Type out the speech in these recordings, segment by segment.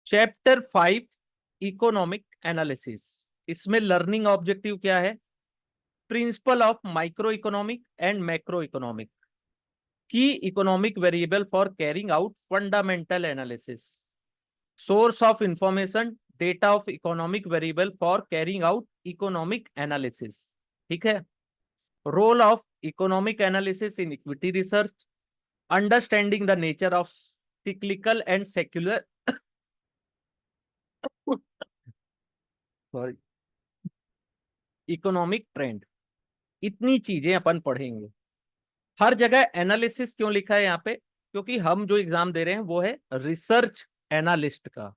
Chapter 5 economic analysis. इसमें learning objective क्या है? Principle of micro economic and macro economic, की economic variable for carrying out fundamental analysis, source of information, data of economic variable for carrying out economic analysis. ठीक है। Role of economic analysis in equity research, understanding the nature of cyclical and secular sorry economic trend. इतनी चीजें अपन पढ़ेंगे। हर जगह analysis क्यों लिखा है यहाँ पे? क्योंकि हम जो एग्जाम दे रहे हैं वो है रिसर्च एनालिस्ट का।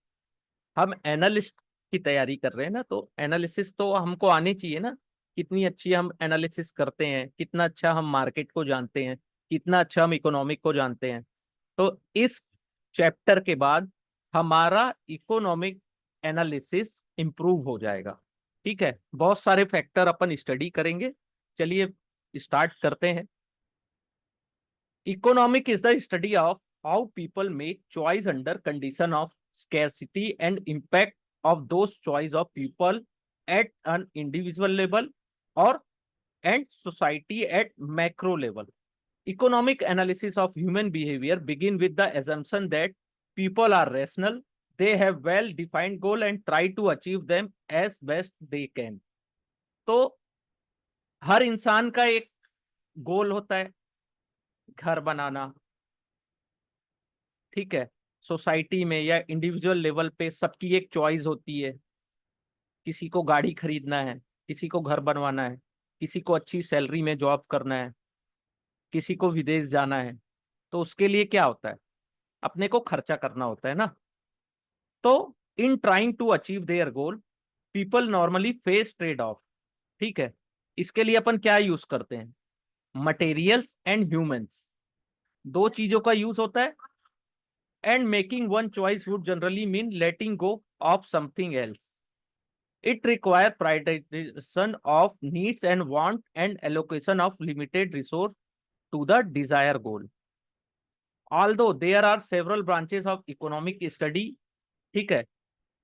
हम एनालिस्ट की तैयारी कर रहे हैं ना, तो एनालिसिस तो हमको आनी चाहिए ना। कितनी अच्छी हम एनालिसिस करते हैं, कितना अच्छा हम मार्केट को जानते हैं, कितना अच्छा हम इकोनॉमिक को जानते हैं। तो इस चैप्टर के बाद हमारा इकोनॉमिक एनालिसिस इंप्रूव हो जाएगा। ठीक है। बहुत सारे फैक्टर अपन स्टडी करेंगे। चलिए स्टार्ट करते हैं। Economic is the study of how people make choice under condition of scarcity and impact of those choice of people at an individual level or and society at macro level. Economic analysis of human behavior begin with the assumption that people are rational, they have well defined goal and try to achieve them as best they can. तो हर इंसान का एक गोल होता है, घर बनाना। ठीक है। Society में या इंडिविजुअल लेवल पे सबकी एक चॉइस होती है। किसी को गाड़ी खरीदना है, किसी को घर बनवाना है, किसी को अच्छी सैलरी में जॉब करना है, किसी को विदेश जाना है। तो उसके लिए क्या होता है? अपने को खर्चा करना होता है ना। तो in trying to achieve their goal people normally face trade off. ठीक है। इसके लिए अपन क्या यूज करते हैं? मटेरियल्स एंड ह्यूमंस, दो चीजों का यूज होता है। And making one choice would generally mean letting go of something else. It requires prioritization of needs and want and allocation of limited resource to the desired goal. Although there are several branches of economic study, ठीक है,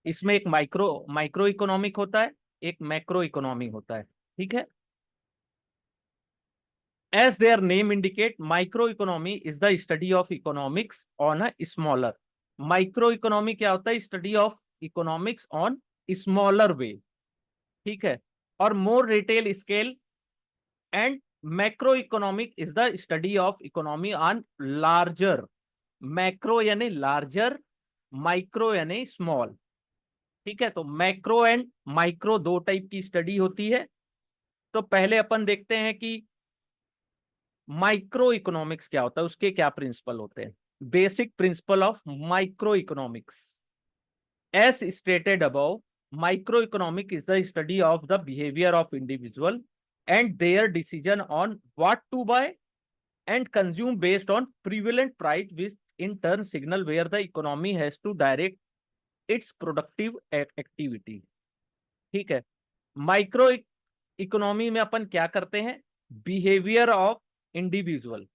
इसमें एक micro economic होता है, एक macro economic होता है। ठीक है। As their name indicate, microeconomy is the study of economics on a smaller. Microeconomy क्या होता है? Study of economics on smaller way. ठीक है। और more retail scale and macroeconomic is the study of economy on larger. Macro यानी larger, micro यानी small. ठीक है। तो मैक्रो एंड माइक्रो दो टाइप की स्टडी होती है। तो पहले अपन देखते हैं कि माइक्रो इकोनॉमिक्स क्या होता है, उसके क्या प्रिंसिपल होते हैं। Basic principle of micro economics as stated above, micro economic is the study of the behaviour of individual and their decision on what to buy and consume based on prevalent price, which in turn signal where the economy has to direct its productive activity. ठीक है। Micro economy में अपन क्या करते हैं? Behaviour of individual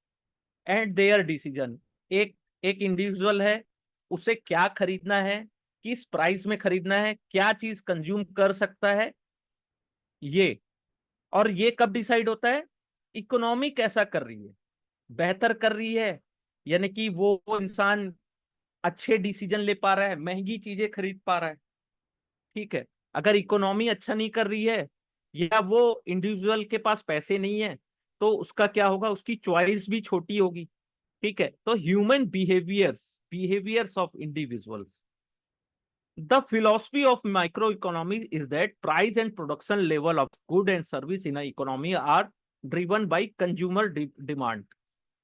and there decision. एक एक individual है, उसे क्या खरीदना है, किस प्राइस में खरीदना है, क्या चीज कंज्यूम कर सकता है, ये। और ये कब डिसाइड होता है? इकोनॉमी कैसा कर रही है, बेहतर कर रही है, यानी कि वो इंसान अच्छे डिसीजन ले पा रहा है, महंगी चीजें खरीद पा रहा है। ठीक है। अगर इकोनॉमी अच्छा नहीं कर रही है या वो इंडिविजुअल के पास पैसे नहीं है, तो उसका क्या होगा? उसकी चॉइस भी छोटी होगी। ठीक है। तो human behaviours of individuals. The philosophy of microeconomy is that price and production level of good and service in an economy are driven by consumer demand.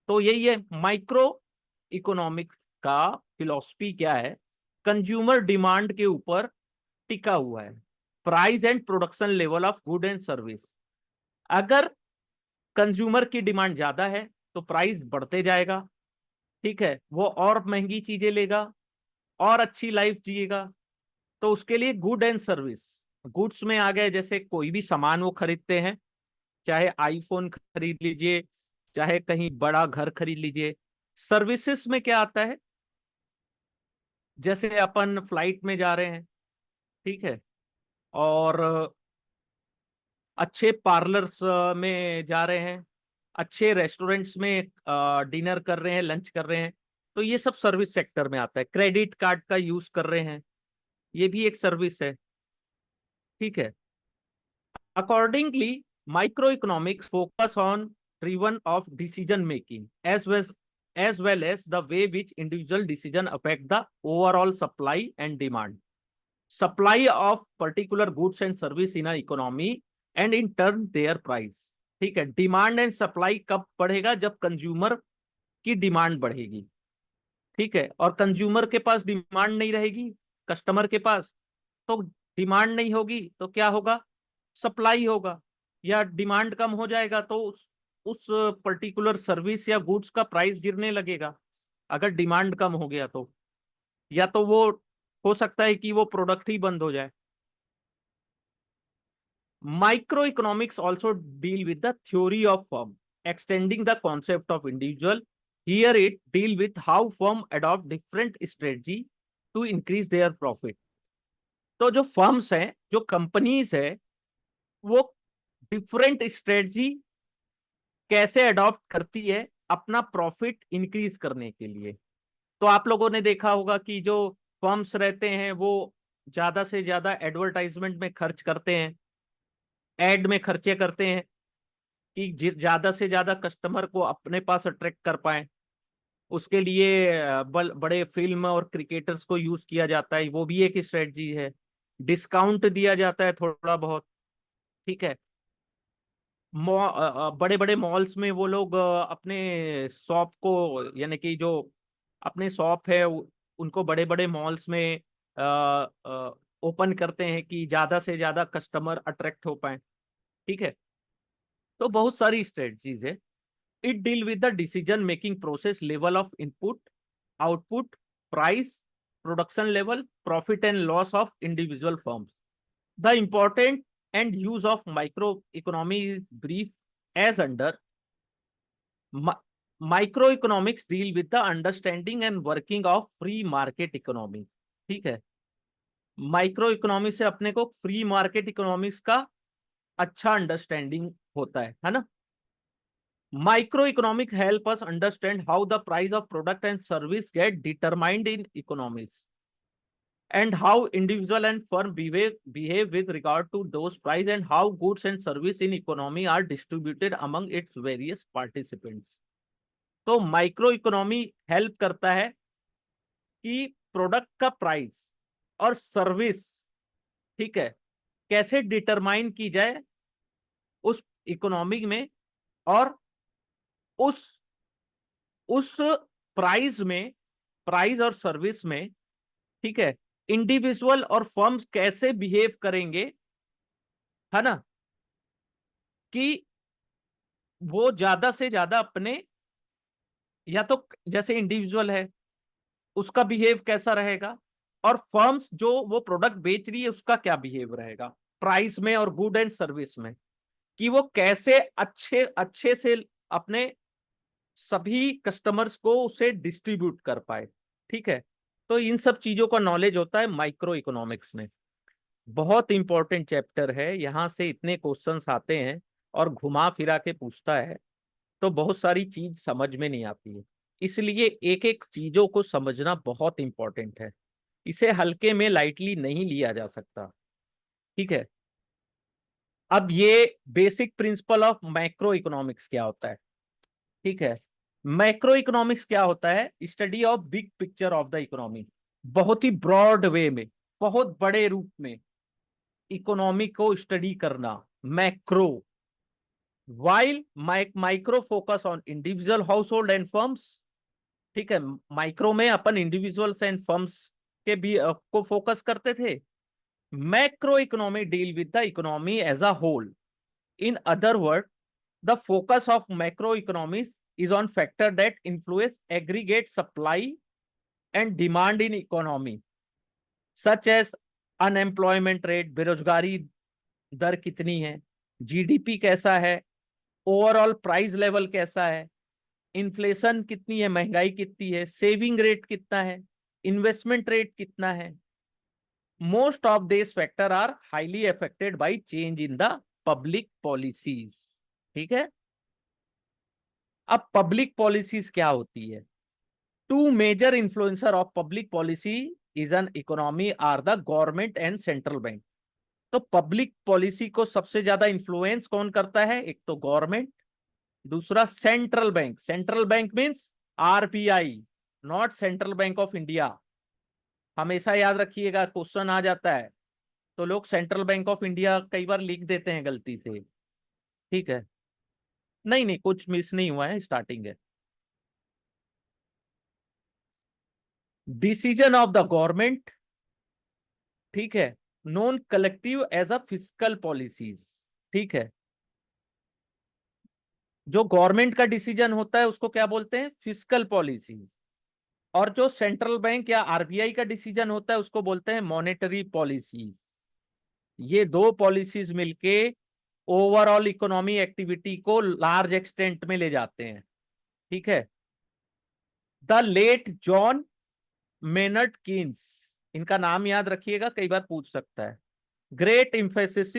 तो यही है माइक्रो इकोनॉमिक्स का फिलॉसफी क्या है? कंज्यूमर डिमांड के ऊपर टिका हुआ है। Price and production level of good and service. अगर कंज्यूमर की डिमांड ज्यादा है तो प्राइस बढ़ते जाएगा। ठीक है। वो और महंगी चीजें लेगा और अच्छी लाइफ जिएगा। तो उसके लिए गुड एंड सर्विस, गुड्स में आ गए जैसे कोई भी सामान वो खरीदते हैं, चाहे आईफोन खरीद लीजिए, चाहे कहीं बड़ा घर खरीद लीजिए। सर्विसेज में क्या आता है? जैसे अपन फ्लाइट में जा रहे हैं, ठीक है, और अच्छे पार्लर्स में जा रहे हैं, अच्छे रेस्टोरेंट्स में डिनर कर रहे हैं, लंच कर रहे हैं, तो ये सब सर्विस सेक्टर में आता है। क्रेडिट कार्ड का यूज कर रहे हैं, ये भी एक सर्विस है, ठीक है। Accordingly, microeconomics focus on driven of decision making as well as the way which individual decision affect the overall supply and demand. Supply of particular goods and service in a economy and in turn their price. ठीक है, demand and supply कब बढ़ेगा? जब consumer की demand बढ़ेगी, ठीक है, और कंज्यूमर के पास डिमांड नहीं रहेगी, कस्टमर के पास, तो डिमांड नहीं होगी तो क्या होगा? सप्लाई होगा, या डिमांड कम हो जाएगा तो उस पर्टिकुलर सर्विस या गुड्स का प्राइस गिरने लगेगा। अगर डिमांड कम हो गया तो, या तो वो हो सकता है कि वो प्रोडक्ट ही बंद हो जाए। Microeconomics also deal with the theory of firm, extending the concept of individual. Here it deal with how firm adopt different strategy to increase their profit. तो जो फर्म्स हैं, जो कंपनीज है, वो डिफरेंट स्ट्रेटजी कैसे अडॉप्ट करती है अपना प्रॉफिट इंक्रीज करने के लिए। तो आप लोगों ने देखा होगा कि जो फर्म्स रहते हैं वो ज्यादा से ज्यादा एडवर्टाइजमेंट में खर्च करते हैं, एड में खर्चे करते हैं कि ज्यादा से ज्यादा कस्टमर को अपने पास अट्रैक्ट कर पाए। उसके लिए बड़े फिल्म और क्रिकेटर्स को यूज किया जाता है, वो भी एक स्ट्रेटजी है। डिस्काउंट दिया जाता है थोड़ा बहुत, ठीक है। बड़े बड़े मॉल्स में वो लोग अपने शॉप को, यानी कि जो अपने शॉप है उनको बड़े बड़े मॉल्स में ओपन करते हैं कि ज्यादा से ज्यादा कस्टमर अट्रैक्ट हो पाए, ठीक है। तो बहुत सारी स्ट्रेटजीज है। It deal with the decision making process, level of input, output, price, production level, profit and loss of individual firms. The important and use of microeconomy is brief as under. Microeconomics deal with the understanding and working of free market economy, ठीक है। Micro economy से अपने को free market economics का अच्छा understanding होता है ना। Micro economics help us understand how the price of product and service get determined in economics and how individual and firm behave with regard to those price and how goods and service in economy are distributed among its various participants. तो micro economy help करता है कि product का price और service, ठीक है, कैसे determine की जाए उस इकोनॉमी में, और उस उस प्राइस में, प्राइस और सर्विस में, ठीक है, इंडिविजुअल और फर्म्स कैसे बिहेव करेंगे, है ना, कि वो ज्यादा से ज्यादा अपने, या तो जैसे इंडिविजुअल है उसका बिहेव कैसा रहेगा, और फर्म्स जो वो प्रोडक्ट बेच रही है उसका क्या बिहेव रहेगा प्राइस में और गुड एंड सर्विस में, कि वो कैसे अच्छे अच्छे से अपने सभी कस्टमर्स को उसे डिस्ट्रीब्यूट कर पाए, ठीक है। तो इन सब चीजों का नॉलेज होता है माइक्रो इकोनॉमिक्स में। बहुत इंपॉर्टेंट चैप्टर है, यहां से इतने क्वेश्चंस आते हैं और घुमा फिरा के पूछता है, तो बहुत सारी चीज समझ में नहीं आती है। इसलिए एक एक चीजों को समझना बहुत इंपॉर्टेंट है, इसे हल्के में लाइटली नहीं लिया जा सकता, ठीक है। अब ये basic principle of macro economics क्या होता है, ठीक है। मैक्रो इकोनॉमिक्स क्या होता है? Study of big picture of the economy, बहुत ही ब्रॉड वे में, बहुत बड़े रूप में इकोनॉमी को स्टडी करना, macro. While micro focus on individual house hold and firms, ठीक है। माइक्रो में अपन इंडिविजुअल्स एंड फर्म्स के भी को फोकस करते थे। Macro economy deal with the economy as a whole. In other word, the focus of macro economy is on factor that influence aggregate supply and demand in economy, such as unemployment rate, बेरोजगारी दर कितनी है, GDP कैसा है, overall price level कैसा है, inflation कितनी है, महंगाई कितनी है, सेविंग रेट कितना है, इन्वेस्टमेंट रेट कितना है। Most of this factor are highly affected by change in the public policies. ठीक है, अब पब्लिक पॉलिसीज क्या होती है। Two major influencer of public policy is an economy are the government and central bank. तो public policy को सबसे ज्यादा इन्फ्लुएंस कौन करता है, एक तो गवर्नमेंट, दूसरा central bank. Central bank means RBI, not central bank of India. हमेशा याद रखिएगा, क्वेश्चन आ जाता है तो लोग सेंट्रल बैंक ऑफ इंडिया कई बार लिख देते हैं गलती से। ठीक है, नहीं नहीं, कुछ मिस नहीं हुआ है, स्टार्टिंग है। डिसीजन ऑफ द गवर्नमेंट, ठीक है, non collective as a fiscal policies. ठीक है, जो गवर्नमेंट का डिसीजन होता है उसको क्या बोलते हैं, फिस्कल पॉलिसी। और जो सेंट्रल बैंक या आरबीआई का डिसीजन होता है उसको बोलते हैं मॉनेटरी पॉलिसीज। ये दो पॉलिसीज मिलके ओवरऑल इकोनॉमी एक्टिविटी को लार्ज एक्सटेंट में ले जाते हैं। ठीक है, the late John Maynard Keynes, इनका नाम याद रखिएगा, कई बार पूछ सकता है। ग्रेट इम्फोसिस,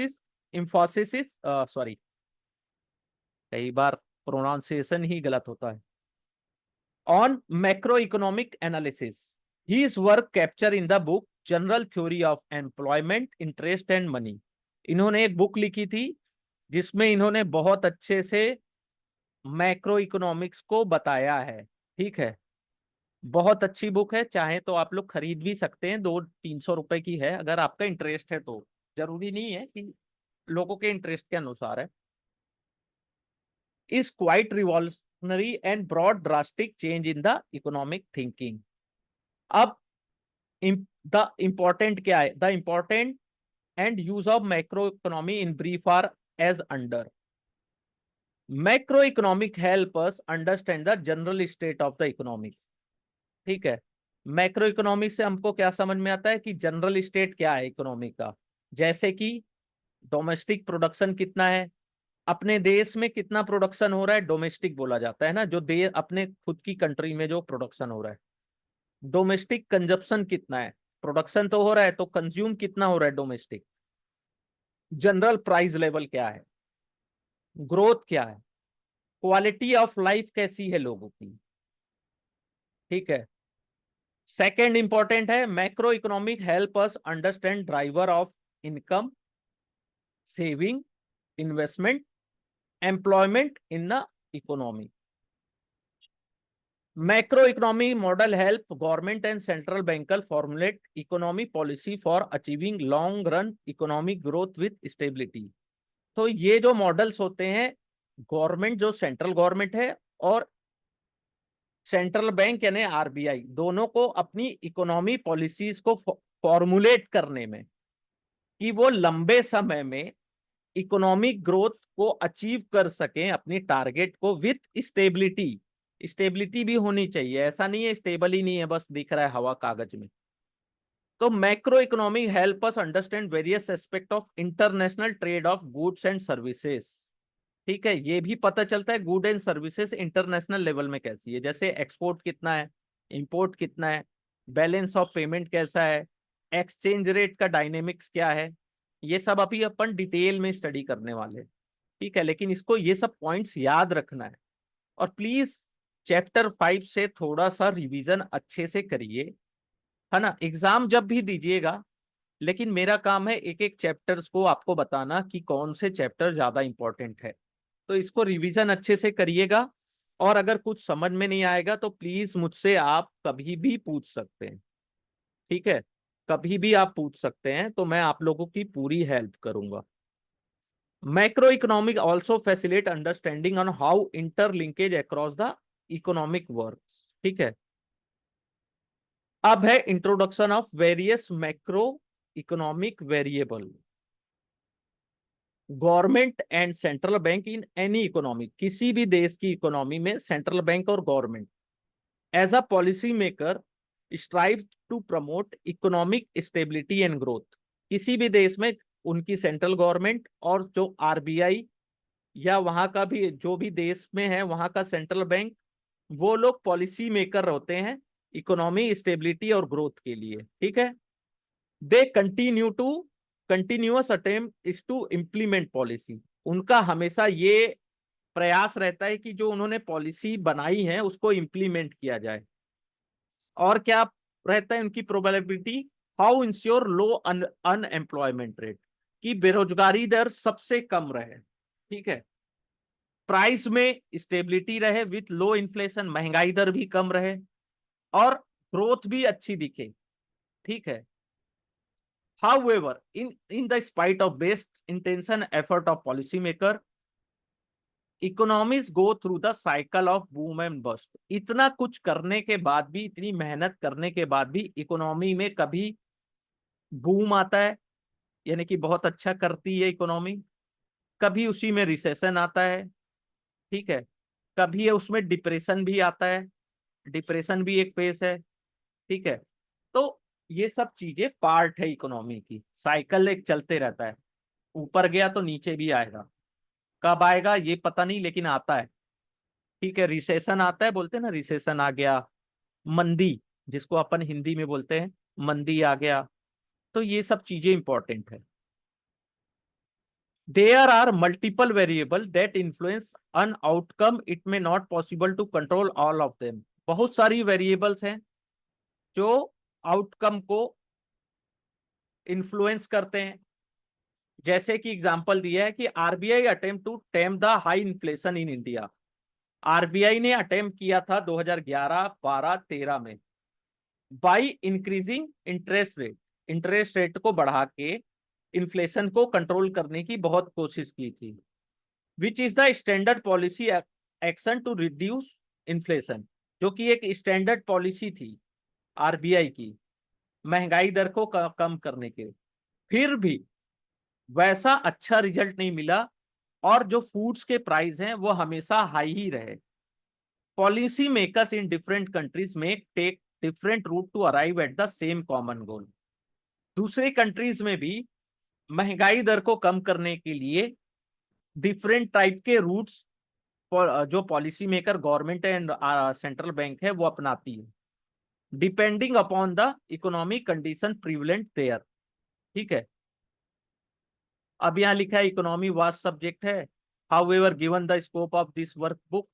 इन्फोसिस, सॉरी, कई बार प्रोनाउंसिएशन ही गलत होता है। On macro economic analysis, his work capture in the book general theory of employment, interest and money. इन्होंने एक बुक लिखी थी जिसमें इन्होंने बहुत अच्छे से मैक्रो इकोनॉमिक्स को बताया है। ठीक है, बहुत अच्छी बुक है, चाहे तो आप लोग खरीद भी सकते हैं, 200-300 रुपए की है, अगर आपका इंटरेस्ट है तो। जरूरी नहीं है कि लोगों के इंटरेस्ट के अनुसार है। Is quite revolutionary and broad drastic change in the economic thinking. अब द इंपॉर्टेंट क्या है, the important and use of macro economy in brief are as under. Macro economic help us understand the general state of the economic. ठीक है, macro economic से हमको क्या समझ में आता है कि जनरल स्टेट क्या है इकोनॉमिक का। जैसे कि डोमेस्टिक प्रोडक्शन कितना है, अपने देश में कितना प्रोडक्शन हो रहा है, डोमेस्टिक बोला जाता है ना, जो देश अपने खुद की कंट्री में जो प्रोडक्शन हो रहा है। डोमेस्टिक कंजप्शन कितना है, प्रोडक्शन तो हो रहा है तो कंज्यूम कितना हो रहा है डोमेस्टिक। जनरल प्राइस लेवल क्या है, ग्रोथ क्या है, क्वालिटी ऑफ लाइफ कैसी है लोगों की। ठीक है, सेकेंड इंपॉर्टेंट है, macro economic help us understand driver of income, saving, investment, employment in the economy. Macro economy model help government and central banker formulate economy policy for achieving long run economic growth with stability. तो ये जो models होते हैं, government जो central government है और central bank यानी RBI, दोनों को अपनी इकोनॉमी पॉलिसीज को फॉर्मुलेट करने में, कि वो लंबे समय में इकोनॉमिक ग्रोथ को अचीव कर सकें, अपनी टारगेट को विथ स्टेबिलिटी। स्टेबिलिटी भी होनी चाहिए, ऐसा नहीं है स्टेबल ही नहीं है बस दिख रहा है हवा कागज में। तो macro economic help us understand various aspect of international trade off goods and services. ठीक है, ये भी पता चलता है good and services international level में कैसी है, जैसे एक्सपोर्ट कितना है, इंपोर्ट कितना है, बैलेंस ऑफ पेमेंट कैसा है, एक्सचेंज रेट का डायनेमिक्स क्या है। ये सब अभी अपन डिटेल में स्टडी करने वाले हैं। ठीक है, लेकिन इसको ये सब पॉइंट्स याद रखना है। और प्लीज चैप्टर 5 से थोड़ा सा रिवीजन अच्छे से करिए, है ना। एग्जाम जब भी दीजिएगा, लेकिन मेरा काम है एक एक चैप्टर्स को आपको बताना कि कौन से चैप्टर ज्यादा इंपॉर्टेंट है। तो इसको रिवीजन अच्छे से करिएगा, और अगर कुछ समझ में नहीं आएगा तो प्लीज मुझसे आप कभी भी पूछ सकते हैं। ठीक है, कभी भी आप पूछ सकते हैं, तो मैं आप लोगों की पूरी हेल्प करूंगा। Macro economic also facilitate understanding on how interlinkage across the economic works. ठीक है, अब है introduction of various macro economic variable. Government and central bank in any economy, किसी भी देश की इकोनॉमी में सेंट्रल बैंक और government as a policy maker strive to promote economic stability and growth. किसी भी देश में उनकी सेंट्रल गवर्नमेंट और जो आरबीआई या वहां का भी जो भी देश में है वहां का सेंट्रल बैंक, वो लोग पॉलिसी मेकर होते हैं इकोनॉमी स्टेबिलिटी और ग्रोथ के लिए, ठीक है। They continuous attempt is to implement policy, उनका हमेशा ये प्रयास रहता है कि जो उन्होंने पॉलिसी बनाई है उसको इम्प्लीमेंट किया जाए। और क्या रहता है उनकी probability, how ensure low unemployment rate, कि बेरोजगारी दर सबसे कम रहे, ठीक है। प्राइस में स्टेबिलिटी रहे विथ लो इन्फ्लेशन, महंगाई दर भी कम रहे और ग्रोथ भी अच्छी दिखे, ठीक है। However, in the spite of best intention effort of policymaker, economies go through the cycle of boom and bust. इतना कुछ करने के बाद भी, इतनी मेहनत करने के बाद भी इकोनॉमी में कभी बूम आता है, यानी कि बहुत अच्छा करती है इकोनॉमी, कभी उसी में रिसेशन आता है, ठीक है। कभी उसमें डिप्रेशन भी आता है, डिप्रेशन भी एक फेस है, ठीक है। तो ये सब चीजें पार्ट है इकोनॉमी की, साइकिल एक चलते रहता है, ऊपर गया तो नीचे भी आएगा, कब आएगा ये पता नहीं लेकिन आता है, ठीक है। रिसेशन आता है, बोलते हैं ना रिसेशन आ गया, मंदी जिसको अपन हिंदी में बोलते हैं मंदी आ गया, तो ये सब चीजें इंपॉर्टेंट है। There are multiple variables that influence an outcome. It may not possible to control all of them. बहुत सारी वेरिएबल्स हैं जो आउटकम को इन्फ्लुएंस करते हैं। जैसे कि एग्जांपल दिया है कि RBI attempt to tame the high inflation in India, RBI ने अटेम्प्ट किया था 2011, 12, 13 में, by increasing interest rate, interest rate को बढ़ा के इन्फ्लेशन को कंट्रोल करने की बहुत कोशिश की थी। Which is the standard policy action to reduce inflation, जो कि एक स्टैंडर्ड पॉलिसी थी आरबीआई की महंगाई दर को कम करने के। फिर भी वैसा अच्छा रिजल्ट नहीं मिला और जो फूड्स के प्राइस हैं वो हमेशा हाई ही रहे। Policy makers in different countries में take different route to arrive at the same common goal. दूसरे कंट्रीज में भी महंगाई दर को कम करने के लिए डिफरेंट टाइप के रूट्स जो policy maker government and central bank है वो अपनाती है, depending upon the economic condition prevalent there, ठीक है। अब यहाँ लिखा है इकोनॉमी वास्ट सब्जेक्ट है, however given the scope of this work book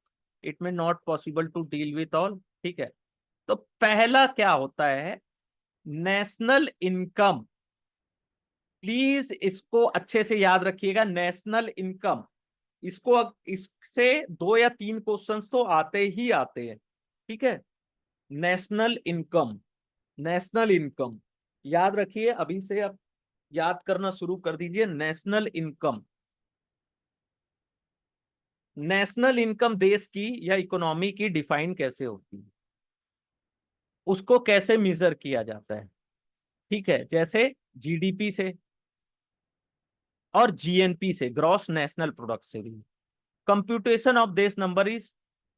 it may not possible to deal with all, ठीक है। तो पहला क्या होता है, नेशनल इनकम, प्लीज इसको अच्छे से याद रखिएगा, नेशनल इनकम, इसको इससे 2 या 3 क्वेश्चंस तो आते ही आते हैं, ठीक है। नेशनल इनकम, नेशनल इनकम याद रखिए, अभी से आप याद करना शुरू कर दीजिए। नेशनल इनकम, नेशनल इनकम देश की या इकोनॉमी की डिफाइन कैसे होती है, उसको कैसे मेजर किया जाता है, ठीक है। जैसे जीडीपी से और जीएनपी से, ग्रॉस नेशनल प्रोडक्ट से भी। Computation of this number is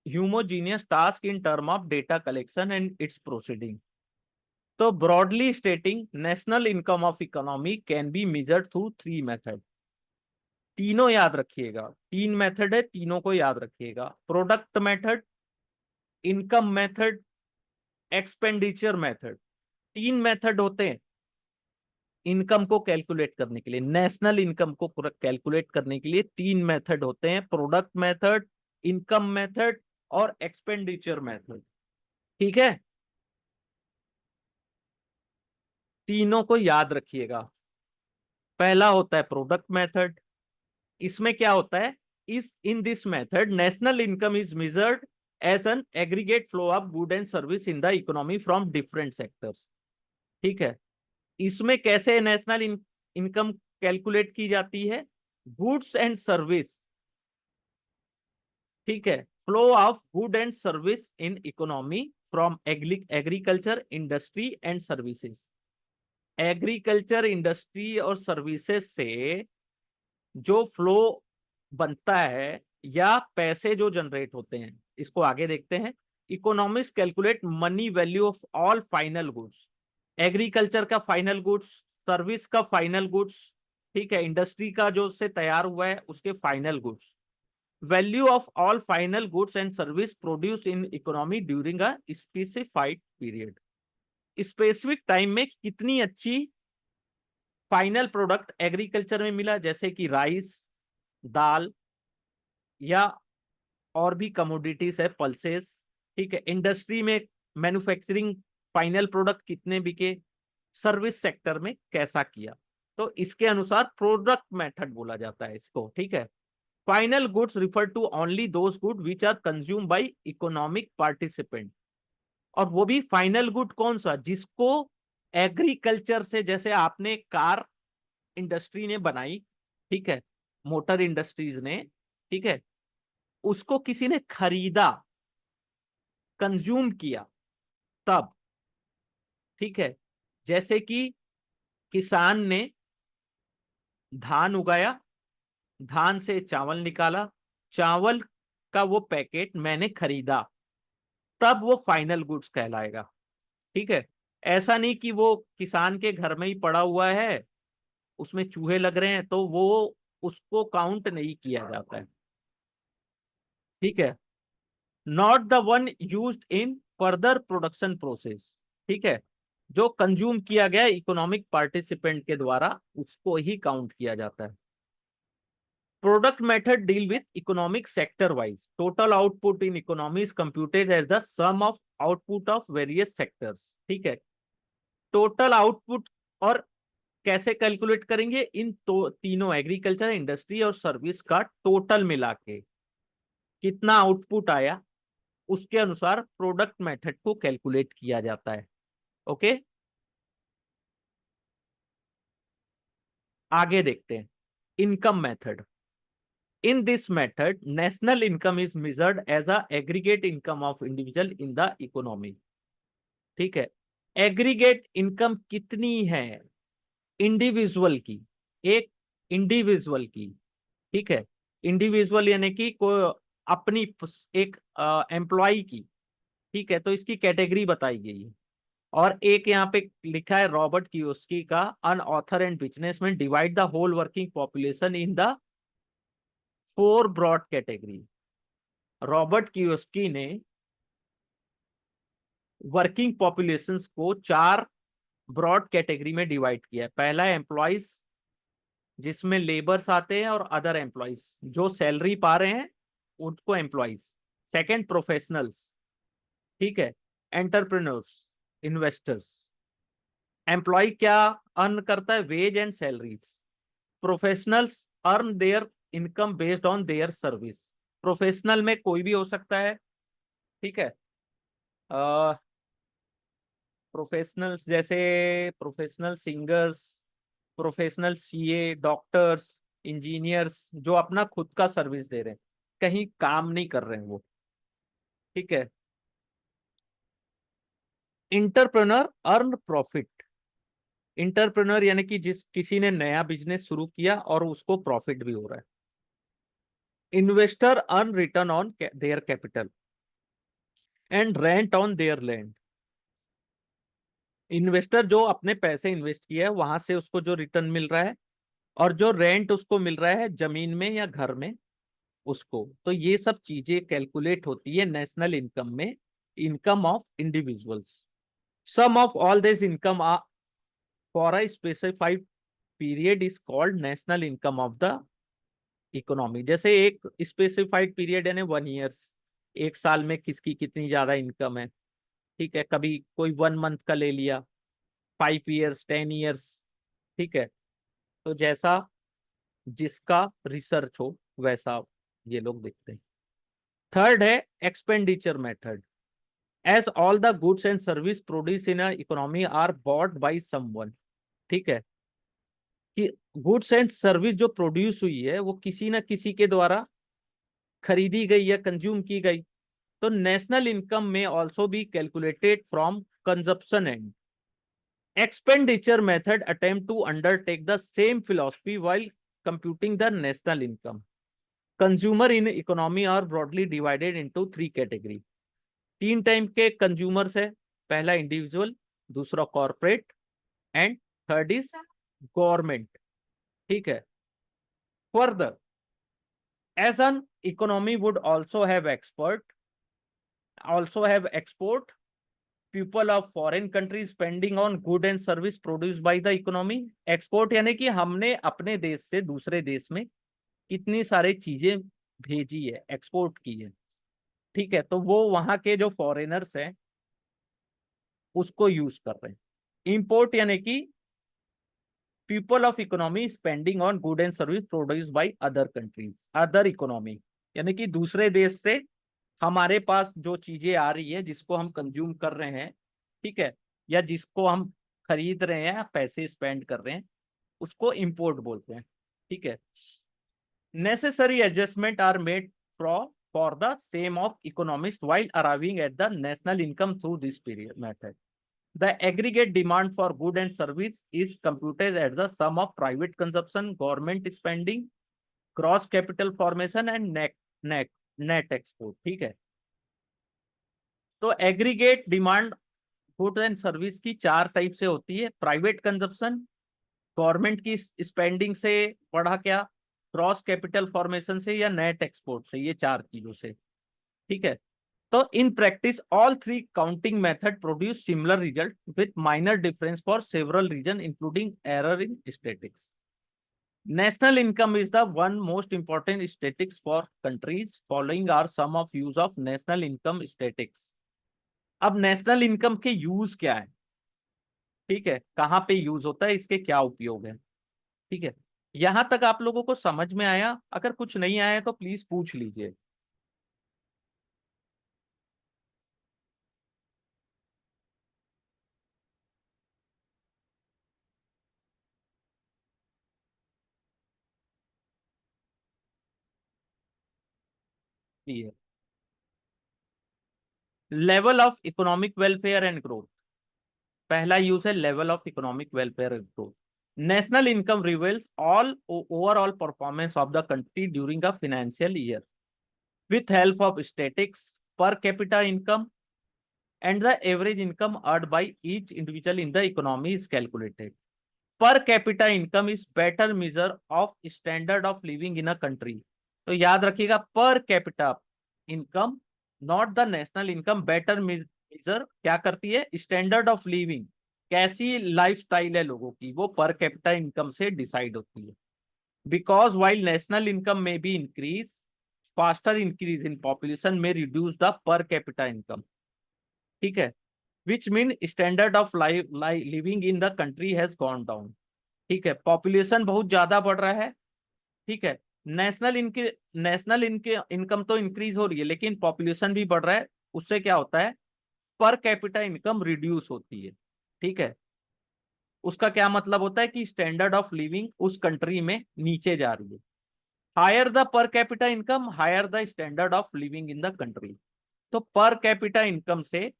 homogeneous task in term of data collection and its proceeding. तो broadly stating national income of economy can be measured through 3 method. तीनों याद रखिएगा, 3 method है, तीनों को याद रखिएगा। Product method, income method, expenditure method. 3 method होते हैं इनकम को कैलकुलेट करने के लिए, नेशनल इनकम को कैलकुलेट करने के लिए 3 मेथड होते हैं, प्रोडक्ट मेथड, इनकम मेथड और एक्सपेंडिचर मेथड, ठीक है। तीनों को याद रखिएगा। पहला होता है प्रोडक्ट मेथड, इसमें क्या होता है, इस in this method national income is measured as an aggregate flow of good and service in the economy from different sectors, ठीक है। इसमें कैसे नेशनल इनकम कैलकुलेट की जाती है, गुड्स एंड सर्विस, ठीक है, flow of good and service in economy from agriculture, industry and services. Agriculture, industry और सर्विसेज से जो फ्लो बनता है या पैसे जो जनरेट होते हैं, इसको आगे देखते हैं। Economics calculate money value of all final goods, agriculture का फाइनल गुड्स, सर्विस का फाइनल गुड्स, ठीक है, इंडस्ट्री का जो से तैयार हुआ है उसके final goods. Value of all final goods and service produce in economy during a specified period. Specific time में कितनी अच्छी फाइनल प्रोडक्ट एग्रीकल्चर में मिला, जैसे कि राइस, दाल, या और भी कमोडिटीज है, पल्सेस, ठीक है। इंडस्ट्री में मैन्युफैक्चरिंग फाइनल प्रोडक्ट कितने बिके, सर्विस सेक्टर में कैसा किया, तो इसके अनुसार प्रोडक्ट मेथड बोला जाता है इसको, ठीक है। Final goods refer to only those good which are consume by economic participant. और वो भी फाइनल गुड कौन सा, जिसको एग्रीकल्चर से, जैसे आपने कार इंडस्ट्री ने बनाई, ठीक है, मोटर इंडस्ट्रीज ने, ठीक है, उसको किसी ने खरीदा, कंज्यूम किया, तब, ठीक है। जैसे कि किसान ने धान उगाया, धान से चावल निकाला, चावल का वो पैकेट मैंने खरीदा, तब वो फाइनल गुड्स कहलाएगा, ठीक है। ऐसा नहीं कि वो किसान के घर में ही पड़ा हुआ है, उसमें चूहे लग रहे हैं, तो वो उसको काउंट नहीं किया जाता है, ठीक है। Not the one used in further production process, ठीक है। जो कंज्यूम किया गया इकोनॉमिक पार्टिसिपेंट के द्वारा, उसको ही काउंट किया जाता है। Product method deal with economic sector wise. Total output in economy is computed as the sum of output of various sectors, ठीक है। टोटल आउटपुट, और कैसे कैलकुलेट करेंगे, इन तो तीनों, एग्रीकल्चर, इंडस्ट्री और सर्विस का टोटल मिला के कितना आउटपुट आया, उसके अनुसार प्रोडक्ट मेथड को कैलकुलेट किया जाता है। ओके, आगे देखते हैं income method. In this method national income is measured as a aggregate income of individual in the economy, ठीक है। एग्रीगेट इनकम कितनी है इंडिविजुअल की, एक इंडिविजुअल की, ठीक है। इंडिविजुअल यानी कि कोई अपनी एक एम्प्लॉय की, ठीक है, तो इसकी कैटेगरी बताई गई है। और एक यहाँ पे लिखा है रॉबर्ट कियोस्की का, an author and businessman divide the whole working population in the 4 broad category. Robert Kiyosaki ने वर्किंग पॉपुलेशंस को 4 ब्रॉड कैटेगरी में डिवाइड किया है। पहला एम्प्लॉयज, जिसमें लेबर्स आते हैं, और अदर एम्प्लॉयज जो सैलरी पा रहे हैं उनको एम्प्लॉयज। सेकंड प्रोफेशनल्स, ठीक है, एंटरप्रेन्योर्स, इन्वेस्टर्स। एम्प्लॉय क्या अर्न करता है, wage and salaries. Professionals earn their income based on their service. Professional में कोई भी हो सकता है, ठीक है। प्रोफेशनल्स जैसे professional singers, professional CA, doctors, engineers, जो अपना खुद का सर्विस दे रहे हैं, कहीं काम नहीं कर रहे हैं वो, ठीक है। Entrepreneur earn profit. इंटरप्रेन्योर यानी कि जिस किसी ने नया बिजनेस शुरू किया और उसको प्रॉफिट भी हो रहा है। Investor earn return on their capital and rent on their land. Investor जो अपने पैसे इन्वेस्ट किया है, वहां से उसको जो रिटर्न मिल रहा है, और जो रेंट उसको मिल रहा है जमीन में या घर में, उसको, तो ये सब चीजें कैलकुलेट होती है नेशनल इनकम में, income of individuals. Sum of all this income for a specified period is called national income of the economy. जैसे एक स्पेसिफाइड पीरियड यानी 1 ईयर्स, एक साल में किसकी कितनी ज्यादा इनकम है, ठीक है। कभी कोई 1 मंथ का ले लिया, 5 ईयर्स, 10 ईयर्स, ठीक है। तो जैसा जिसका रिसर्च हो वैसा ये लोग देखते हैं। थर्ड है expenditure method. As all the goods and service produce in economy are bought by someone, ठीक है, कि गुड्स एंड सर्विस जो प्रोड्यूस हुई है वो किसी ना किसी के द्वारा खरीदी गई या कंज्यूम की गई, तो नेशनल इनकम में also be calculated from consumption and. Expenditure method attempt to undertake the same philosophy while computing the national income. Consumer in economy are broadly divided into 3 category. 3 type के consumers है। पहला individual, दूसरा corporate, and third is government, ठीक है। Further, as an economy would also have export, people of foreign countries spending on good and service produced by the economy. Export यानी कि हमने अपने देश से दूसरे देश में कितनी सारी चीजें भेजी है, एक्सपोर्ट की है, ठीक है, तो वो वहां के जो फॉरेनर्स हैं उसको यूज कर रहे हैं। इंपोर्ट यानी कि people of economy spending on good and service produce by other countries, other economy यानी कि दूसरे देश से हमारे पास जो चीजें आ रही है जिसको हम कंज्यूम कर रहे हैं, ठीक है, या जिसको हम खरीद रहे हैं, पैसे स्पेंड कर रहे हैं, उसको इंपोर्ट बोलते हैं, ठीक है। Necessary adjustment are made for the same of economist while arriving at the national income through this period method. The aggregate demand for good and service is computed as the sum of private consumption, government spending, gross capital formation and net export, ठीक है। तो aggregate demand good and service की चार type से होती है, private consumption, government की spending से बढ़ा क्या, क्रॉस कैपिटल फॉर्मेशन से या नेट एक्सपोर्ट से, ये चार चीजों से, ठीक है। तो in practice all three counting method produce similar result with minor difference for several reason including error in statistics. National income is the one most important statistics for countries, following are some of use of national income statistics. अब national income के use क्या है, ठीक है, कहाँ पे use होता है, इसके क्या उपयोग है, ठीक है। यहां तक आप लोगों को समझ में आया? अगर कुछ नहीं आया तो प्लीज पूछ लीजिए। Level of economic welfare and growth, पहला यूज है level of economic welfare and growth. National income reveals all overall performance of the country during a financial year with help of statistics, per capita income and the average income earned by each individual in the economy is calculated. Per capita income is better measure of standard of living in a country. तो याद रखिएगा, per capita income not the national income, better measure क्या करती है, standard of living, कैसी lifestyle है लोगों की, वो पर कैपिटा इनकम से डिसाइड होती है। बिकॉज वाइल नेशनल इनकम में be increase, faster increase in population में reduce the per capita income, ठीक है, which mean standard of living in the country has gone down, ठीक है। पॉपुलेशन बहुत ज्यादा बढ़ रहा है, ठीक है, नेशनल इनके इनकम तो इंक्रीज हो रही है लेकिन पॉपुलेशन भी बढ़ रहा है, उससे क्या होता है, पर कैपिटा इनकम रिड्यूस होती है, ठीक है। उसका क्या मतलब होता है कि स्टैंडर्ड ऑफ लिविंग उस कंट्री में नीचे जा रही है। Higher the per capita income, higher the standard of living in the country. तो पर कैपिटा इनकम से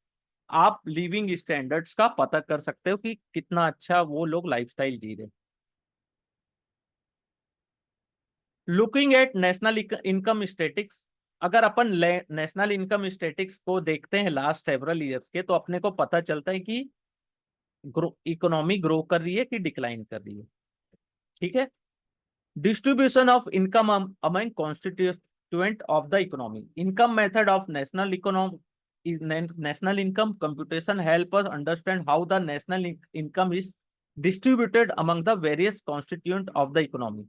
आप लिविंग स्टैंडर्ड्स का पता कर सकते हो कि कितना अच्छा वो लोग लाइफस्टाइल जी रहे। Looking at national income statistics, अगर अपन नेशनल इनकम स्टेटिक्स को देखते हैं लास्ट सेवरल ईयर्स के, तो अपने को पता चलता है कि इकोनॉमी ग्रो कर रही है कि डिक्लाइन कर रही है, ठीक है। Distribution of income among constituent of the economy, income method of national economy is national income computation help us understand how the national income is distributed among the various constituent of the economy।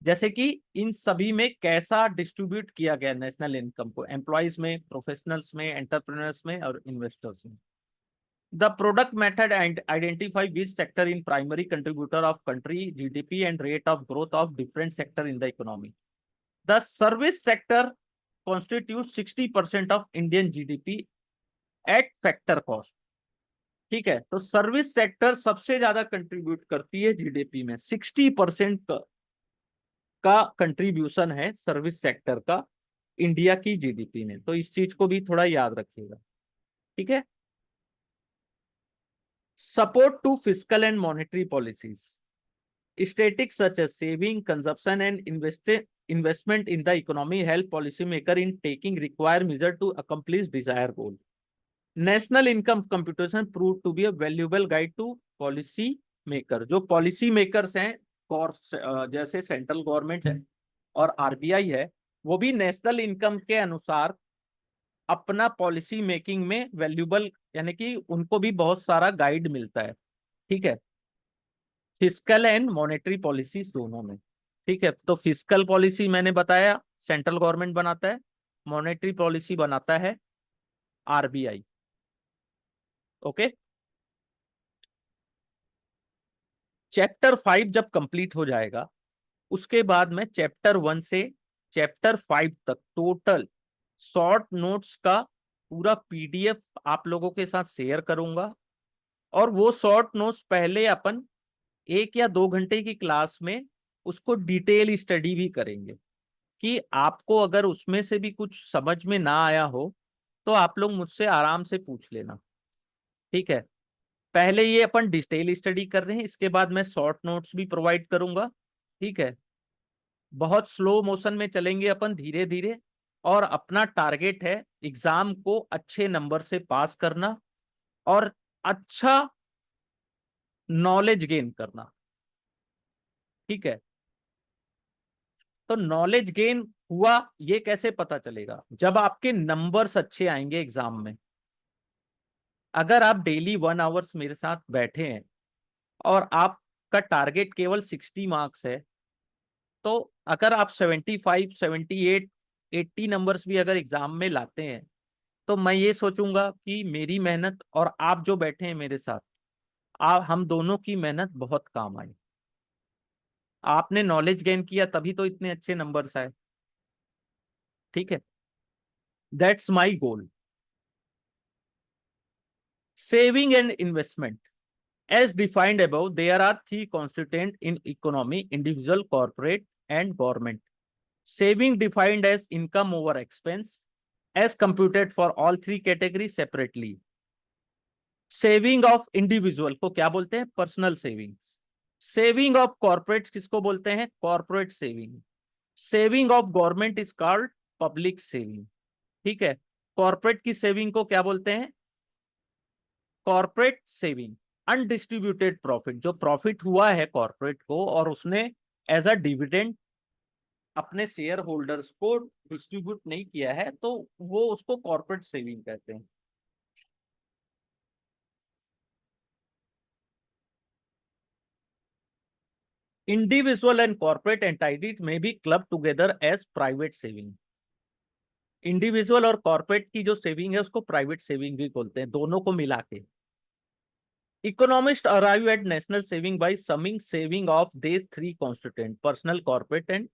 जैसे कि इन सभी में कैसा distribute किया गया national income को, employees में, professionals में, एंटरप्रेन्योर्स में और इन्वेस्टर्स में। The product method and identify which sector in primary contributor of country GDP and rate of growth of different sector in the economy। The service sector constitutes 60% of Indian GDP at factor cost, ठीक है। तो service sector सबसे ज्यादा contribute करती है GDP में, 60% का contribution है सर्विस सेक्टर का इंडिया की जीडीपी में। तो इस चीज को भी थोड़ा याद रखिएगा, ठीक है। Support to fiscal and monetary policies, statistics such as saving, consumption and investment in the economy help policymaker in taking required measure to accomplish desired goal। National income computation prove to be a valuable guide to policy maker. जो policy makers हैं और जैसे central government है और RBI है, वो भी national income के अनुसार अपना पॉलिसी मेकिंग में वैल्यूबल, यानी कि उनको भी बहुत सारा गाइड मिलता है। ठीक है, फिस्कल एंड मॉनेटरी पॉलिसी दोनों में। ठीक है, तो फिस्कल पॉलिसी मैंने बताया सेंट्रल गवर्नमेंट बनाता है, मॉनेटरी पॉलिसी बनाता है आरबीआई। ओके, चैप्टर 5 जब कंप्लीट हो जाएगा, उसके बाद मैं चैप्टर 1 से चैप्टर 5 तक टोटल शॉर्ट नोट्स का पूरा पीडीएफ आप लोगों के साथ शेयर करूंगा। और वो शॉर्ट नोट्स पहले अपन 1 या 2 घंटे की क्लास में उसको डिटेल स्टडी भी करेंगे, कि आपको अगर उसमें से भी कुछ समझ में ना आया हो तो आप लोग मुझसे आराम से पूछ लेना। ठीक है, पहले ये अपन डिटेल स्टडी कर रहे हैं, इसके बाद मैं शॉर्ट नोट्स भी प्रोवाइड करूंगा। ठीक है, बहुत स्लो मोशन में चलेंगे अपन, धीरे धीरे। और अपना टारगेट है एग्जाम को अच्छे नंबर से पास करना और अच्छा नॉलेज गेन करना। ठीक है, तो नॉलेज गेन हुआ ये कैसे पता चलेगा? जब आपके नंबर्स अच्छे आएंगे एग्जाम में। अगर आप डेली 1 आवर्स मेरे साथ बैठे हैं और आपका टारगेट केवल 60 मार्क्स है, तो अगर आप 75, 78, 80 नंबर्स भी अगर एग्जाम में लाते हैं, तो मैं ये सोचूंगा कि मेरी मेहनत और आप जो बैठे हैं मेरे साथ, आप हम दोनों की मेहनत बहुत काम आई। आपने नॉलेज गेन किया तभी तो इतने अच्छे नंबर्स आए। ठीक है, that's my goal. Saving and investment as defined above, there are three constituents in economy: individual, corporate, and government. Saving defined as income over expense, as computed for all three categories separately. Saving of individual को क्या बोलते हैं? Personal savings. Saving of corporate किसको बोलते हैं? Corporate saving. Saving of government is called public saving. ठीक है, corporate की सेविंग को क्या बोलते हैं? Corporate saving. अनडिस्ट्रीब्यूटेड प्रॉफिट, जो प्रॉफिट हुआ है कॉर्पोरेट को और उसने एज अ डिविडेंड अपने शेयर होल्डर्स को डिस्ट्रीब्यूट नहीं किया है, तो वो उसको कॉर्पोरेट सेविंग कहते हैं। इंडिविजुअल एंड कॉर्पोरेट एंटाइटीज में be club together as private saving. Individual और कॉर्पोरेट की जो सेविंग है उसको प्राइवेट सेविंग भी बोलते हैं, दोनों को मिला के। Economist arrive at national saving by summing saving of this three constituent: personal, corporate and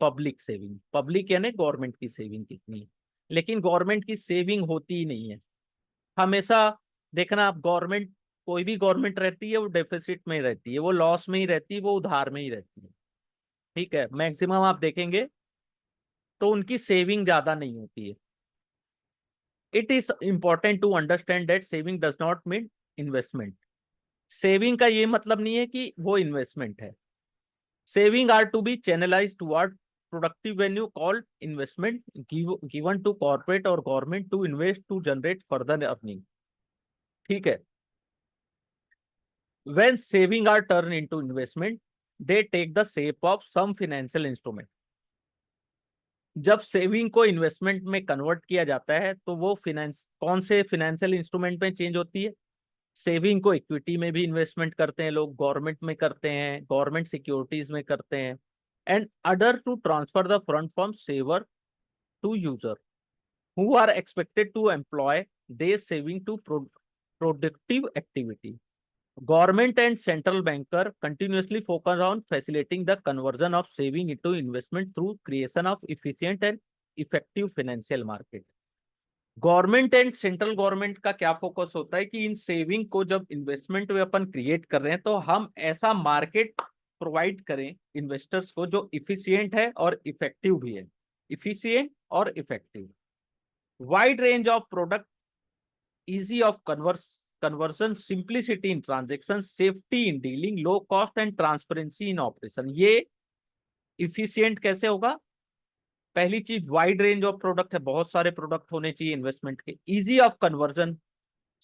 public saving. Public यानी गवर्नमेंट की सेविंग कितनी है, लेकिन गवर्नमेंट की सेविंग होती ही नहीं है हमेशा। देखना आप, गवर्नमेंट, कोई भी गवर्नमेंट रहती है वो डेफिसिट में रहती है, वो लॉस में ही रहती है, वो उधार में ही रहती है। ठीक है, मैक्सिमम आप देखेंगे तो उनकी सेविंग ज्यादा नहीं होती है। It is important to understand that saving does not mean investment. Saving का ये मतलब नहीं है कि वो इन्वेस्टमेंट है। Saving are to be channelize toward productive value called investment, given to corporate or government to invest to generate further earning. ठीक है, when saving are turned into investment, they take the shape of some financial instrument. जब saving को investment में convert किया जाता है तो वो फिनेंस कौन से फिनेंशियल इंस्ट्रूमेंट में चेंज होती है? सेविंग को इक्विटी में भी इन्वेस्टमेंट करते हैं लोग, गवर्नमेंट में करते हैं, गवर्नमेंट सिक्योरिटीज में करते हैं, and other to transfer the fund from saver to user who are expected to employ their saving to productive activity. Government and central banker continuously focus on facilitating the conversion of saving into investment through creation of efficient and effective financial market. Government and central government का क्या focus होता है कि इन saving को जब investment में अपन create कर रहे हैं तो हम ऐसा मार्केट प्रोवाइड करें इन्वेस्टर्स को जो इफिशियंट है और इफेक्टिव भी है। इफिशियंट और effective, wide range of product, easy of conversion, simplicity in transactions, safety in dealing, low cost and transparency in operation। ये efficient कैसे होगा? पहली चीज, वाइड रेंज ऑफ प्रोडक्ट है, बहुत सारे प्रोडक्ट होने चाहिए इन्वेस्टमेंट के। Easy of conversion,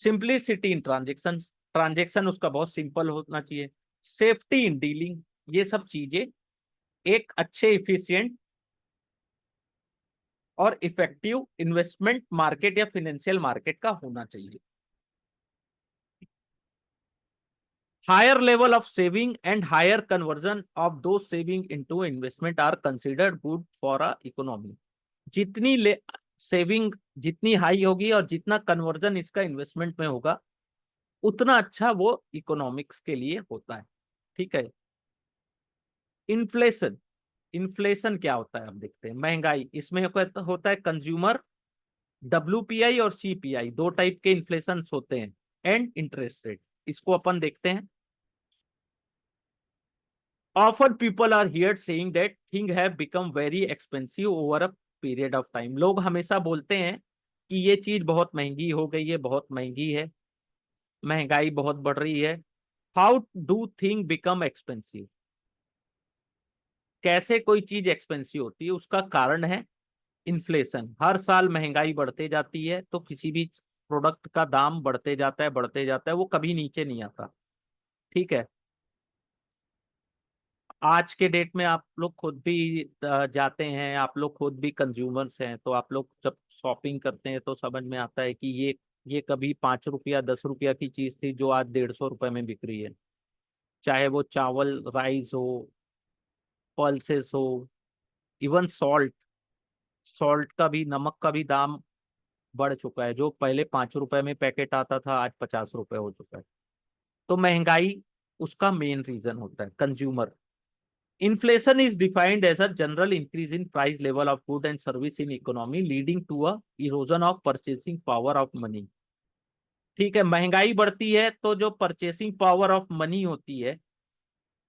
simplicity in transaction, transaction उसका बहुत सिंपल होना चाहिए, सेफ्टी इन डीलिंग, ये सब चीजें एक अच्छे इफिशियंट और इफेक्टिव इन्वेस्टमेंट मार्केट या फाइनेंशियल मार्केट का होना चाहिए। Higher level of saving and higher conversion of दो saving into investment are considered good for a economy. जितनी सेविंग जितनी हाई होगी और जितना कन्वर्जन इसका इन्वेस्टमेंट में होगा, उतना अच्छा वो इकोनॉमिक्स के लिए होता है। ठीक है। इन्फ्लेशन, इन्फ्लेशन क्या होता है, अब देखते हैं। महंगाई, इसमें होता है कंज्यूमर WPI और CPI, दो टाइप के इन्फ्लेशन होते हैं। एंड इंटरेस्ट रेट, इसको अपन देखते हैं। Often people are here saying that thing have become very expensive over a period of time. लोग हमेशा बोलते हैं कि ये चीज बहुत महंगी हो गई है, बहुत महंगी है, महंगाई बहुत बढ़ रही है। How do thing become expensive? कैसे कोई चीज एक्सपेंसिव होती है? उसका कारण है इन्फ्लेशन। हर साल महंगाई बढ़ते जाती है, तो किसी भी प्रोडक्ट का दाम बढ़ते जाता है, बढ़ते जाता है, वो कभी नीचे नहीं आता। ठीक है। आज के डेट में आप लोग खुद भी जाते हैं, आप लोग खुद भी कंज्यूमर्स हैं, तो आप लोग जब शॉपिंग करते हैं तो समझ में आता है कि ये कभी 5 रुपया 10 रुपया की चीज थी जो आज 150 रुपए में बिक रही है। चाहे वो चावल, राइस हो, पल्सेस हो, इवन सॉल्ट, सॉल्ट का भी, नमक का भी दाम बढ़ चुका है। जो पहले 5 रुपए में पैकेट आता था, आज 50 रुपए हो चुका है। तो महंगाई उसका मेन रीजन होता है, consumer. Inflation is defined as a general increase in price level of good and service in economy leading to a erosion of purchasing power of money। ठीक है। महंगाई बढ़ती है तो जो परचेसिंग पावर ऑफ मनी होती है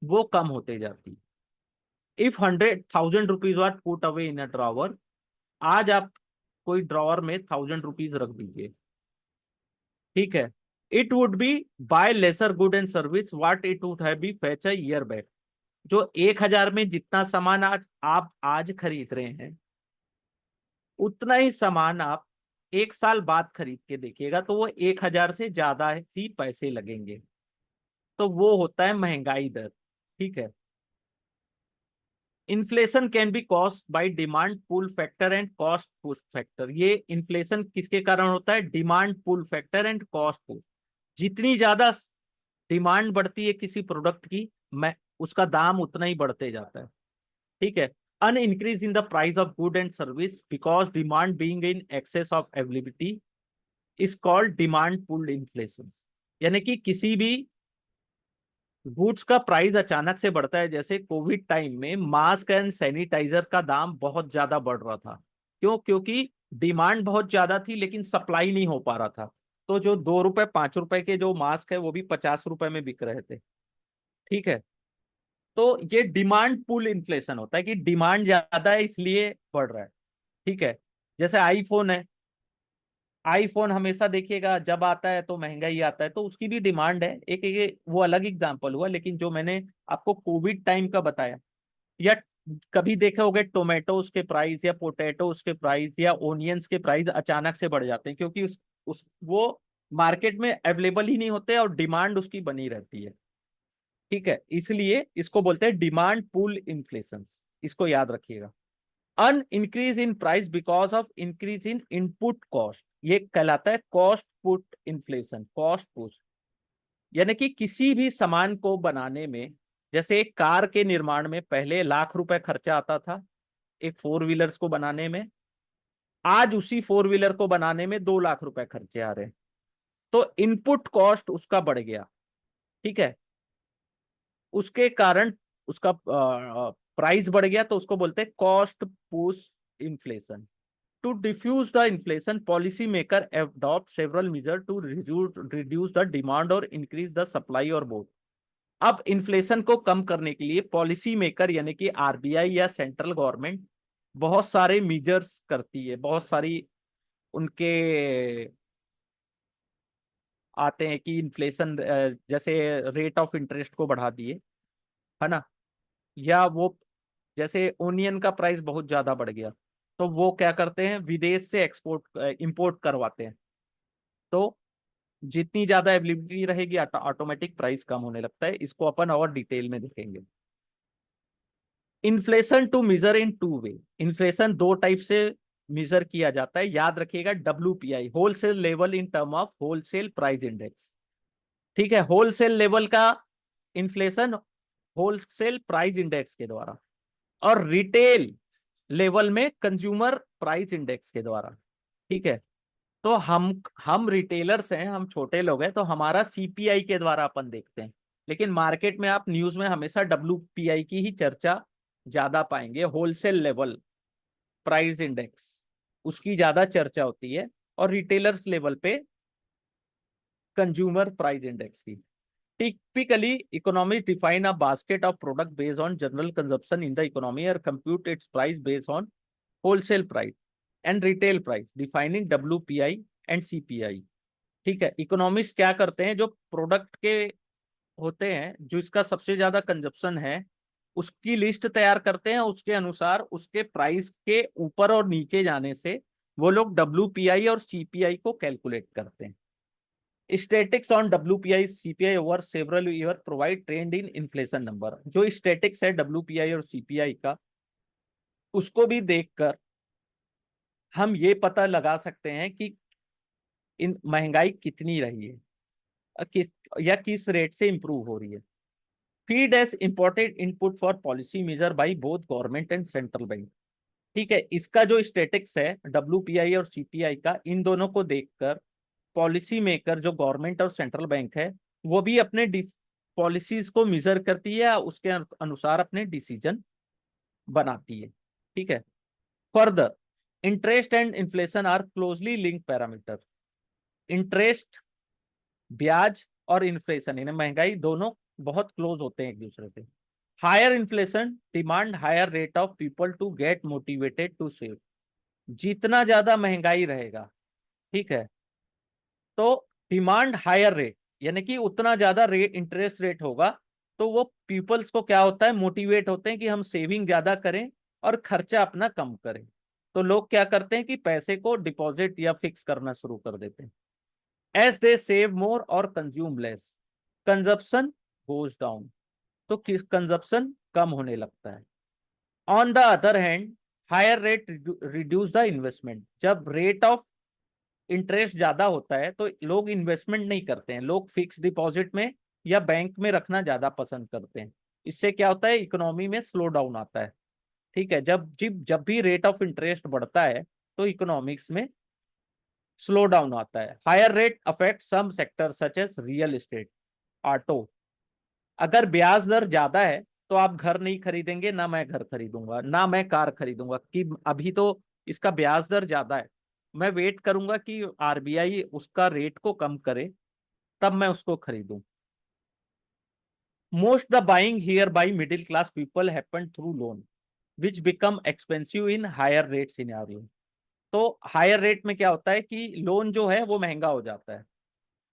वो कम होते जाती है। If 100,000 rupees are put away in a drawer, आज आप कोई ड्रॉवर में 1000 रुपीज रख दीजिए, ठीक है, it would be by lesser good and service what it would have be fetch a year back. जो 1000 में जितना सामान आज आप आज खरीद रहे हैं, उतना ही सामान आप 1 साल बाद खरीद के देखिएगा तो वो 1000 से ज्यादा ही पैसे लगेंगे। तो वो होता है महंगाई दर। ठीक है। Inflation can be caused by demand pull factor and cost push factor. ये इन्फ्लेशन किसके कारण होता है? Demand pull factor and cost push. जितनी ज्यादा डिमांड बढ़ती है किसी प्रोडक्ट की, मैं उसका दाम उतना ही बढ़ते जाता है। ठीक है। An increase in the price of good and service because demand being in excess of availability is called demand pulled inflation. यानी कि किसी भी गुड्स का प्राइस अचानक से बढ़ता है, जैसे कोविड टाइम में मास्क एंड सैनिटाइजर का दाम बहुत ज्यादा बढ़ रहा था। क्यों? क्योंकि डिमांड बहुत ज्यादा थी लेकिन सप्लाई नहीं हो पा रहा था। तो जो 2 रुपए 5 रुपए के जो मास्क है वो भी 50 रुपए में बिक रहे थे। ठीक है। तो ये डिमांड पुल इन्फ्लेशन होता है कि डिमांड ज्यादा है इसलिए बढ़ रहा है। ठीक है। जैसे आईफोन है, आईफोन हमेशा देखिएगा जब आता है तो महंगा ही आता है, तो उसकी भी डिमांड है। एक वो अलग एग्जांपल हुआ, लेकिन जो मैंने आपको कोविड टाइम का बताया, या कभी देखे होंगे टोमेटोज के प्राइस या पोटैटोज के प्राइस या ओनियंस के प्राइस अचानक से बढ़ जाते हैं, क्योंकि उस वो मार्केट में अवेलेबल ही नहीं होते और डिमांड उसकी बनी रहती है। ठीक है। इसलिए इसको बोलते हैं डिमांड पुल इन्फ्लेशन। इसको याद रखिएगा। An increase in price because of increase in input cost, ये कहलाता है cost put inflation, cost push. यानी कि किसी भी सामान को बनाने में, जैसे एक कार के निर्माण में पहले लाख रुपए खर्चा आता था एक फोर व्हीलर्स को बनाने में, आज उसी फोर व्हीलर को बनाने में 2 लाख रुपए खर्चे आ रहे हैं। तो इनपुट कॉस्ट उसका बढ़ गया। ठीक है। उसके कारण उसका प्राइस बढ़ गया, तो उसको बोलते हैं cost push inflation. To diffuse the inflation, policymaker adopt several measures to reduce the demand or increase the supply or both। अब इन्फ्लेशन को कम करने के लिए पॉलिसी मेकर यानी कि RBI या सेंट्रल गवर्नमेंट बहुत सारे मेजर्स करती है, बहुत सारी उनके आते हैं कि इन्फ्लेशन, जैसे रेट ऑफ इंटरेस्ट को बढ़ा दिए, है ना, या वो जैसे ओनियन का प्राइस बहुत ज्यादा बढ़ गया तो वो क्या करते हैं, विदेश से एक्सपोर्ट इंपोर्ट करवाते हैं। तो जितनी ज्यादा अवेलेबिलिटी रहेगी ऑटोमेटिक प्राइस कम होने लगता है। इसको अपन और डिटेल में देखेंगे। Inflation to measure in two way. Inflation दो टाइप से मेजर किया जाता है, याद रखिएगा, WPI, wholesale level in term of wholesale price index. ठीक है, होलसेल लेवल का इन्फ्लेशन होलसेल प्राइस इंडेक्स के द्वारा, और रिटेल लेवल में कंज्यूमर प्राइस इंडेक्स के द्वारा। ठीक है, तो हम रिटेलर्स हैं, हम छोटे लोग हैं, तो हमारा CPI के द्वारा अपन देखते हैं, लेकिन मार्केट में आप न्यूज में हमेशा WPI की ही चर्चा ज्यादा पाएंगे, होलसेल लेवल प्राइस इंडेक्स, उसकी ज्यादा चर्चा होती है, और रिटेलर्स लेवल पे कंज्यूमर प्राइस इंडेक्स की। Typically, economists define a basket of product based on general consumption in the economy or compute its price based on wholesale price and retail price, defining WPI and CPI। ठीक है, economist क्या करते हैं, जो product के होते हैं, जो इसका सबसे ज्यादा कंजप्शन है, उसकी लिस्ट तैयार करते हैं, उसके अनुसार उसके प्राइस के ऊपर और नीचे जाने से वो लोग WPI और CPI को कैलकुलेट करते हैं। Statics on WPI CPI over several year provide trend in inflation number. जो स्टैटिक्स है WPI और CPI का, उसको भी देखकर हम ये पता लगा सकते हैं कि इन महंगाई कितनी रही है, किस या किस रेट से इंप्रूव हो रही है। Feed as important input for policy measure by both government and central bank. ठीक है, इसका जो स्टैटिक्स है WPI और CPI का, इन दोनों को देखकर पॉलिसी मेकर जो गवर्नमेंट और सेंट्रल बैंक है, वो भी अपने पॉलिसीज को मेजर करती है या उसके अनुसार अपने डिसीजन बनाती है। ठीक है, further, interest and inflation are closely linked parameter. Interest, ब्याज, और इन्फ्लेशन, यानी महंगाई, दोनों बहुत क्लोज होते हैं एक दूसरे से। Higher inflation demand higher rate of people to get motivated to save. जितना ज्यादा महंगाई रहेगा, ठीक है, तो डिमांड हायर रेट, यानी कि उतना ज्यादा रेट, इंटरेस्ट रेट होगा, तो वो पीपल्स को क्या होता है, मोटिवेट होते हैं कि हम सेविंग ज्यादा करें और खर्चा अपना कम करें। तो लोग क्या करते हैं कि पैसे को डिपॉजिट या फिक्स करना शुरू कर देते हैं। एज दे सेव मोर और consume less, consumption goes down, तो किस कंजप्शन कम होने लगता है। On the other hand, higher rate reduce the investment. जब रेट ऑफ इंटरेस्ट ज्यादा होता है तो लोग इन्वेस्टमेंट नहीं करते हैं, लोग फिक्स डिपॉजिट में या बैंक में रखना ज्यादा पसंद करते हैं। इससे क्या होता है, इकोनॉमी में स्लो डाउन आता है। ठीक है, जब भी रेट ऑफ इंटरेस्ट बढ़ता है तो इकोनॉमिक्स में स्लो डाउन आता है। Higher rate affect some sector such as real estate, auto. अगर ब्याज दर ज्यादा है तो आप घर नहीं खरीदेंगे, ना मैं घर खरीदूंगा, ना मैं कार खरीदूंगा, कि अभी तो इसका ब्याज दर ज्यादा है, मैं वेट करूंगा कि RBI उसका रेट को कम करे, तब मैं उसको खरीदूं। Most the buying here by middle class people happen through loan which become expensive in higher rate scenario. तो हायर रेट में क्या होता है कि लोन जो है वो महंगा हो जाता है।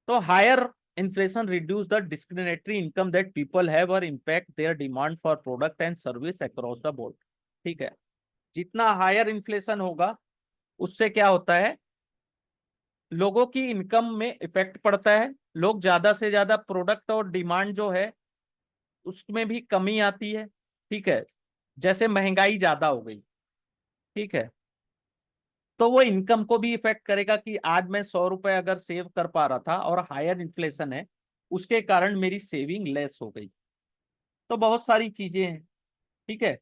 तो higher inflation reduce the discriminatory income that people have और impact their demand for product and service across the board. ठीक है, जितना हायर इन्फ्लेशन होगा उससे क्या होता है, लोगों की इनकम में इफेक्ट पड़ता है, लोग ज्यादा से ज्यादा प्रोडक्ट और डिमांड जो है उसमें भी कमी आती है। ठीक है, जैसे महंगाई ज्यादा हो गई, ठीक है, तो वो इनकम को भी इफेक्ट करेगा कि आज मैं 100 रुपए अगर सेव कर पा रहा था और हायर इन्फ्लेशन है, उसके कारण मेरी सेविंग लेस हो गई। तो बहुत सारी चीजें हैं। ठीक है,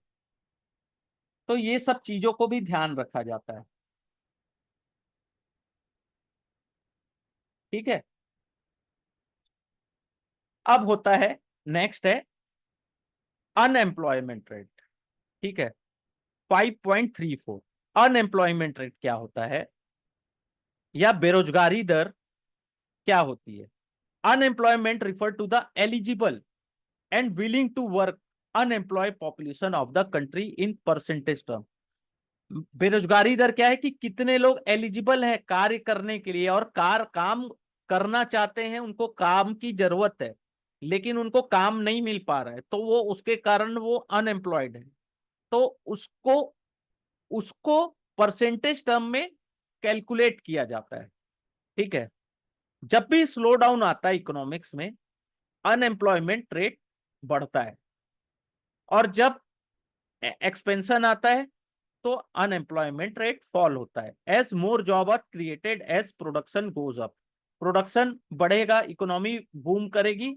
तो ये सब चीजों को भी ध्यान रखा जाता है। ठीक है, अब होता है, नेक्स्ट है अनएम्प्लॉयमेंट रेट। ठीक है, 5.34। अनएम्प्लॉयमेंट रेट क्या होता है, या बेरोजगारी दर क्या होती है। Unemployment refer to the eligible and willing to work unemployed population of the country in percentage term. बेरोजगारी दर क्या है कि कितने लोग एलिजिबल हैं कार्य करने के लिए, और काम करना चाहते हैं, उनको काम की जरूरत है, लेकिन उनको काम नहीं मिल पा रहा है, तो वो उसके कारण वो अनएम्प्लॉयड है। तो उसको उसको परसेंटेज टर्म में कैलकुलेट किया जाता है। ठीक है, जब भी स्लो डाउन आता है इकोनॉमिक्स में, अनएम्प्लॉयमेंट रेट बढ़ता है, और जब एक्सपेंशन आता है तो अनएम्प्लॉयमेंट रेट फॉल होता है। As more job are created as production goes up, production बढ़ेगा, इकोनॉमी बूम करेगी,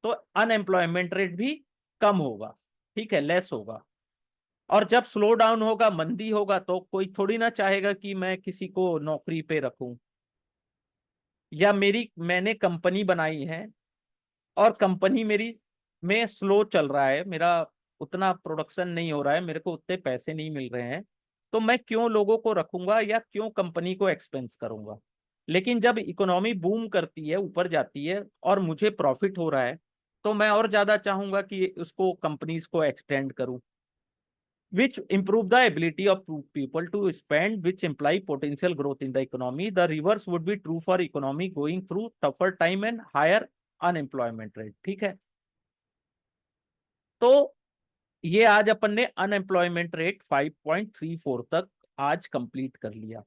तो अनएम्प्लॉयमेंट रेट भी कम होगा, ठीक है, लेस होगा। और जब स्लो डाउन होगा, मंदी होगा, तो कोई थोड़ी ना चाहेगा कि मैं किसी को नौकरी पे रखूं, या मैंने कंपनी बनाई है और कंपनी मेरी में स्लो चल रहा है, मेरा उतना प्रोडक्शन नहीं हो रहा है, मेरे को उतने पैसे नहीं मिल रहे हैं, तो मैं क्यों लोगों को रखूंगा या क्यों कंपनी को एक्सपेंस करूंगा। लेकिन जब इकोनॉमी बूम करती है, ऊपर जाती है और मुझे प्रॉफिट हो रहा है, तो मैं और ज्यादा चाहूंगा कि उसको कंपनीज को एक्सटेंड करूं, which improve the ability of people to spend, which imply potential growth in the economy. The reverse would be true for economy going through tougher time and higher unemployment rate। ठीक है, तो ये आज अपन ने unemployment rate 5.34 तक आज complete कर लिया।